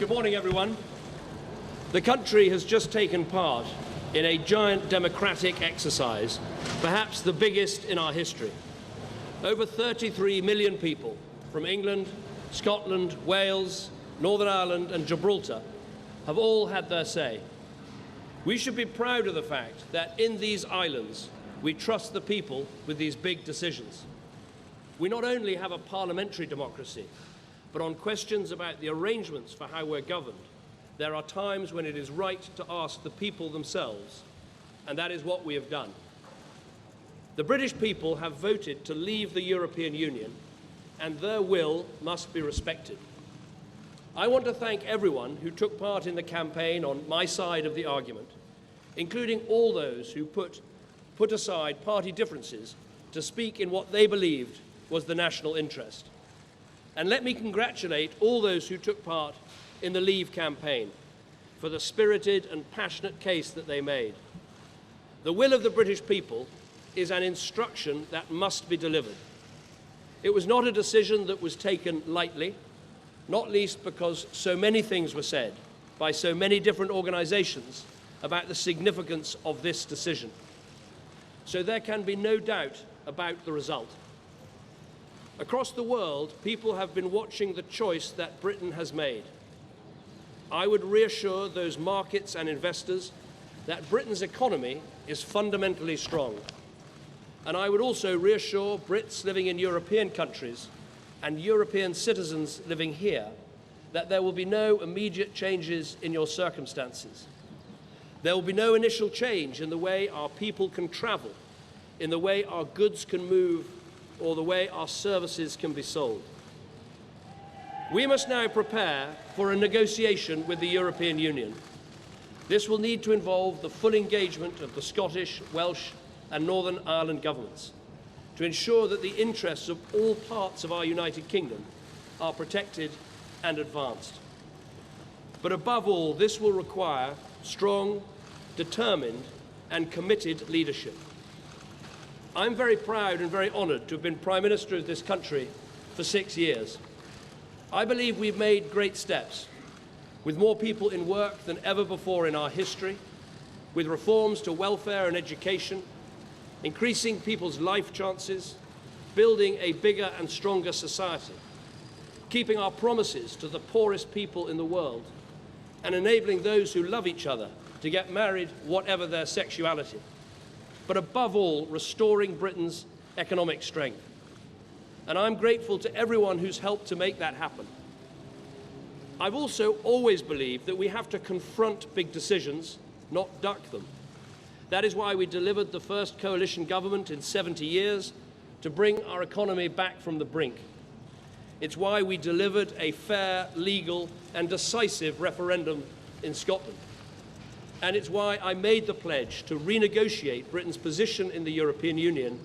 Good morning, everyone. The country has just taken part in a giant democratic exercise, perhaps the biggest in our history. Over 33 million people from England, Scotland, Wales, Northern Ireland and Gibraltar have all had their say. We should be proud of the fact that in these islands we trust the people with these big decisions. We not only have a parliamentary democracy, but on questions about the arrangements for how we're governed, there are times when it is right to ask the people themselves, and that is what we have done. The British people have voted to leave the European Union, and their will must be respected. I want to thank everyone who took part in the campaign on my side of the argument, including all those who put aside party differences to speak in what they believed was the national interest. And let me congratulate all those who took part in the Leave campaign for the spirited and passionate case that they made. The will of the British people is an instruction that must be delivered. It was not a decision that was taken lightly, not least because so many things were said by so many different organisations about the significance of this decision. So there can be no doubt about the result. Across the world, people have been watching the choice that Britain has made. I would reassure those markets and investors that Britain's economy is fundamentally strong. And I would also reassure Brits living in European countries and European citizens living here that there will be no immediate changes in your circumstances. There will be no initial change in the way our people can travel, in the way our goods can move, or the way our services can be sold. We must now prepare for a negotiation with the European Union. This will need to involve the full engagement of the Scottish, Welsh and Northern Ireland governments to ensure that the interests of all parts of our United Kingdom are protected and advanced. But above all, this will require strong, determined and committed leadership. I'm very proud and very honoured to have been Prime Minister of this country for 6 years. I believe we've made great steps, with more people in work than ever before in our history, with reforms to welfare and education, increasing people's life chances, building a bigger and stronger society, keeping our promises to the poorest people in the world, and enabling those who love each other to get married whatever their sexuality. But above all, restoring Britain's economic strength. And I'm grateful to everyone who's helped to make that happen. I've also always believed that we have to confront big decisions, not duck them. That is why we delivered the first coalition government in 70 years to bring our economy back from the brink. It's why we delivered a fair, legal and decisive referendum in Scotland. And it's why I made the pledge to renegotiate Britain's position in the European Union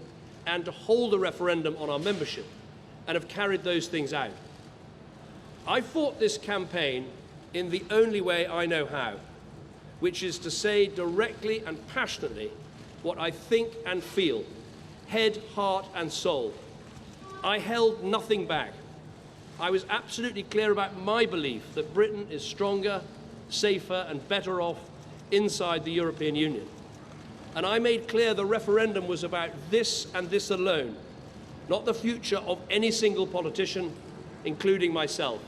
and to hold a referendum on our membership, and have carried those things out. I fought this campaign in the only way I know how, which is to say directly and passionately what I think and feel, head, heart and soul. I held nothing back. I was absolutely clear about my belief that Britain is stronger, safer and better off inside the European Union. And I made clear the referendum was about this and this alone, not the future of any single politician, including myself.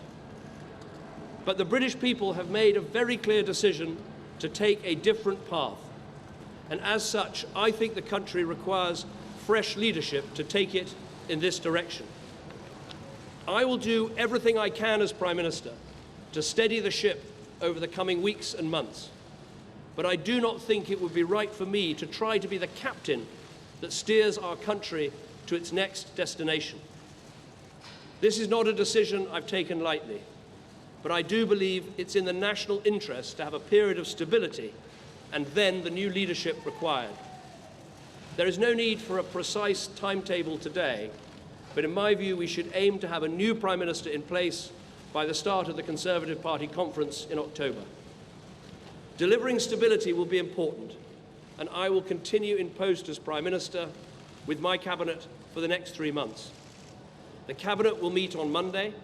But the British people have made a very clear decision to take a different path. And as such, I think the country requires fresh leadership to take it in this direction. I will do everything I can as Prime Minister to steady the ship over the coming weeks and months. But I do not think it would be right for me to try to be the captain that steers our country to its next destination. This is not a decision I've taken lightly, but I do believe it's in the national interest to have a period of stability and then the new leadership required. There is no need for a precise timetable today, but in my view we should aim to have a new Prime Minister in place by the start of the Conservative Party conference in October. Delivering stability will be important, and I will continue in post as Prime Minister with my Cabinet for the next 3 months. The Cabinet will meet on Monday,